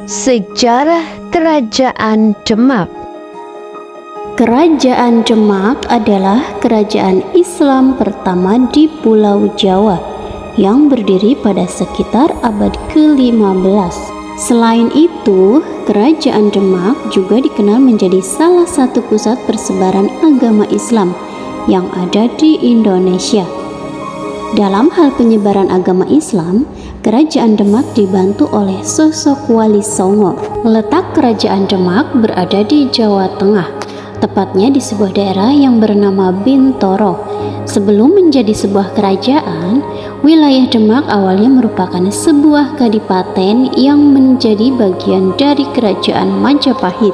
Sejarah Kerajaan Demak. Kerajaan Demak adalah kerajaan Islam pertama di Pulau Jawa yang berdiri pada sekitar abad ke-15. Selain itu, Kerajaan Demak juga dikenal menjadi salah satu pusat persebaran agama Islam yang ada di Indonesia. Dalam hal penyebaran agama Islam, Kerajaan Demak dibantu oleh sosok Wali Songo. Letak Kerajaan Demak berada di Jawa Tengah, tepatnya di sebuah daerah yang bernama Bintoro. Sebelum menjadi sebuah kerajaan, wilayah Demak awalnya merupakan sebuah kadipaten yang menjadi bagian dari Kerajaan Majapahit.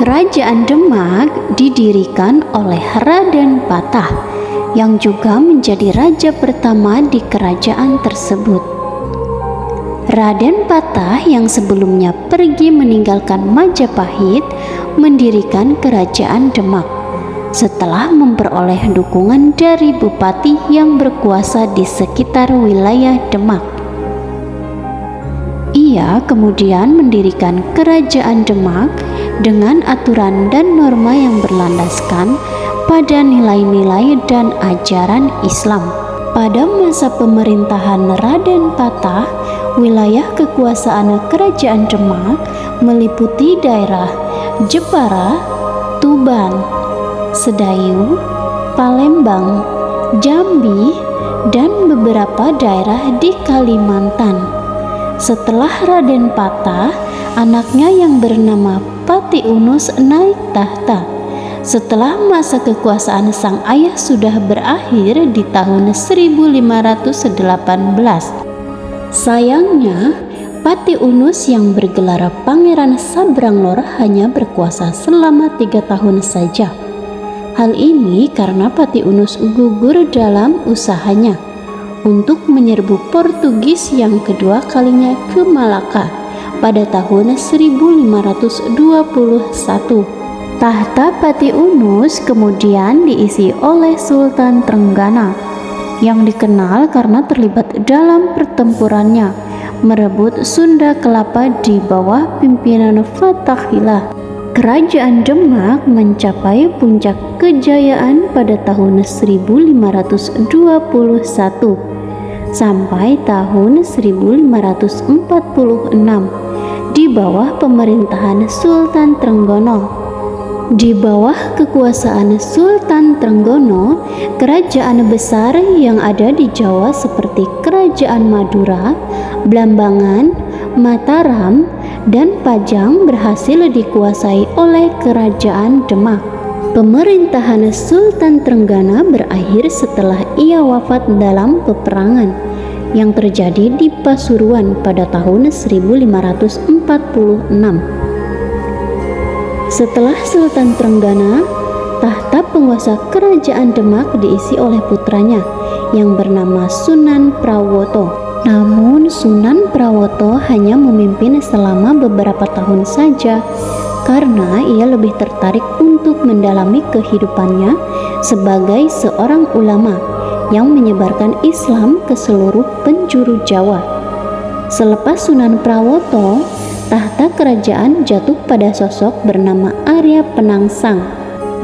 Kerajaan Demak didirikan oleh Raden Patah yang juga menjadi raja pertama di kerajaan tersebut. Raden Patah yang sebelumnya pergi meninggalkan Majapahit mendirikan Kerajaan Demak setelah memperoleh dukungan dari bupati yang berkuasa di sekitar wilayah Demak. Ia kemudian mendirikan Kerajaan Demak dengan aturan dan norma yang berlandaskan pada nilai-nilai dan ajaran Islam. Pada masa pemerintahan Raden Patah, wilayah kekuasaan Kerajaan Demak meliputi daerah Jepara, Tuban, Sedayu, Palembang, Jambi, dan beberapa daerah di Kalimantan. Setelah Raden Patah, anaknya yang bernama Pati Unus naik tahta. Setelah masa kekuasaan sang ayah sudah berakhir di tahun 1518. Sayangnya, Pati Unus yang bergelar Pangeran Sabranglor hanya berkuasa selama 3 tahun saja. Hal ini karena Pati Unus gugur dalam usahanya untuk menyerbu Portugis yang kedua kalinya ke Malaka pada tahun 1521. Tahta Pati Unus kemudian diisi oleh Sultan Trenggana yang dikenal karena terlibat dalam pertempurannya merebut Sunda Kelapa di bawah pimpinan Fathahillah. Kerajaan Demak mencapai puncak kejayaan pada tahun 1521 sampai tahun 1546 di bawah pemerintahan Sultan Trenggono. Di bawah kekuasaan Sultan Trenggono, kerajaan besar yang ada di Jawa seperti Kerajaan Madura, Blambangan, Mataram, dan Pajang berhasil dikuasai oleh Kerajaan Demak. Pemerintahan Sultan Trenggana berakhir setelah ia wafat dalam peperangan yang terjadi di Pasuruan pada tahun 1546. Setelah Sultan Trenggana, tahta penguasa Kerajaan Demak diisi oleh putranya yang bernama Sunan Prawoto. Namun Sunan Prawoto hanya memimpin selama beberapa tahun saja karena ia lebih tertarik untuk mendalami kehidupannya sebagai seorang ulama yang menyebarkan Islam ke seluruh penjuru Jawa. Selepas Sunan Prawoto, tahta kerajaan jatuh pada sosok bernama Arya Penangsang.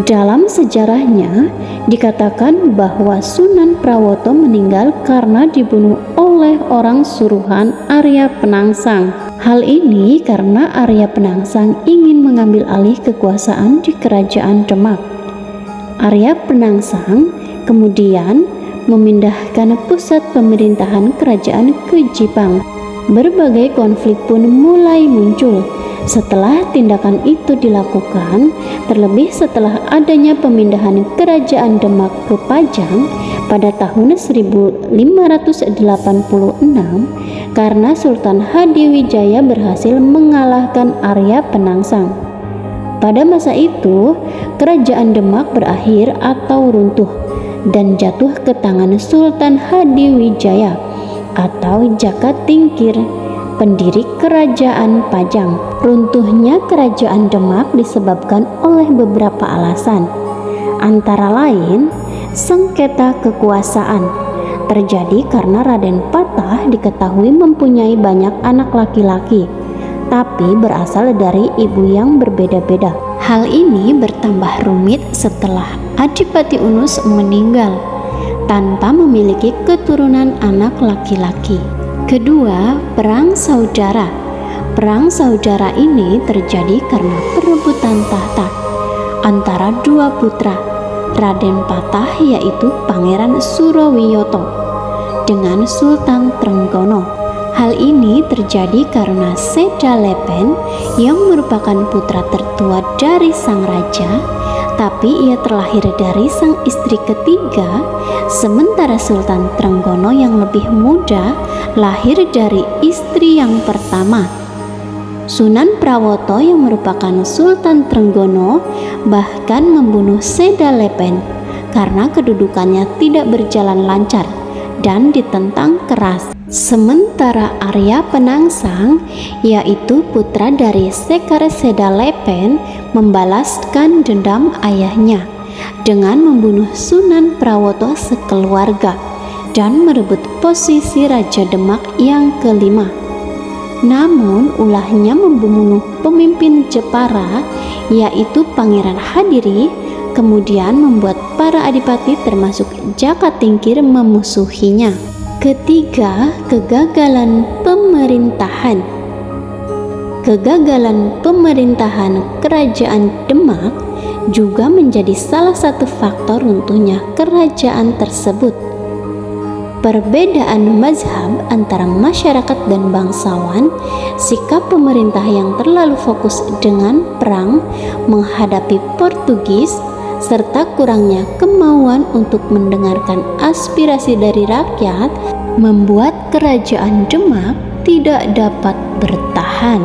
Dalam sejarahnya dikatakan bahwa Sunan Prawoto meninggal karena dibunuh oleh orang suruhan Arya Penangsang. Hal ini karena Arya Penangsang ingin mengambil alih kekuasaan di Kerajaan Demak. Arya Penangsang kemudian memindahkan pusat pemerintahan kerajaan ke Jipang. Berbagai konflik pun mulai muncul setelah tindakan itu dilakukan, terlebih setelah adanya pemindahan Kerajaan Demak ke Pajang pada tahun 1586 karena Sultan Hadiwijaya berhasil mengalahkan Arya Penangsang. Pada masa itu, Kerajaan Demak berakhir atau runtuh dan jatuh ke tangan Sultan Hadiwijaya atau Jaka Tingkir, pendiri Kerajaan Pajang. Runtuhnya Kerajaan Demak disebabkan oleh beberapa alasan, antara lain sengketa kekuasaan terjadi karena Raden Patah diketahui mempunyai banyak anak laki-laki tapi berasal dari ibu yang berbeda-beda. Hal ini bertambah rumit setelah Adipati Unus meninggal tanpa memiliki keturunan anak laki-laki. Kedua, perang saudara. Perang saudara ini terjadi karena perebutan tahta antara dua putra Raden Patah, yaitu Pangeran Surowiyoto, dengan Sultan Trenggono. Hal ini terjadi karena Seda Lepen yang merupakan putra tertua dari sang raja, tapi ia terlahir dari sang istri ketiga, sementara Sultan Trenggono yang lebih muda lahir dari istri yang pertama. Sunan Prawoto yang merupakan Sultan Trenggono bahkan membunuh Seda Lepen karena kedudukannya tidak berjalan lancar dan ditentang keras. Sementara Arya Penangsang, yaitu putra dari Sekar Seda Lepen, membalaskan dendam ayahnya dengan membunuh Sunan Prawoto sekeluarga dan merebut posisi Raja Demak yang kelima. Namun ulahnya membunuh pemimpin Jepara, yaitu Pangeran Hadiri, kemudian membuat para adipati termasuk Jaka Tingkir memusuhinya. Ketiga, kegagalan pemerintahan. Kegagalan pemerintahan Kerajaan Demak juga menjadi salah satu faktor runtuhnya kerajaan tersebut. Perbedaan mazhab antara masyarakat dan bangsawan, sikap pemerintah yang terlalu fokus dengan perang menghadapi Portugis, serta kurangnya kemauan untuk mendengarkan aspirasi dari rakyat membuat Kerajaan Demak tidak dapat bertahan.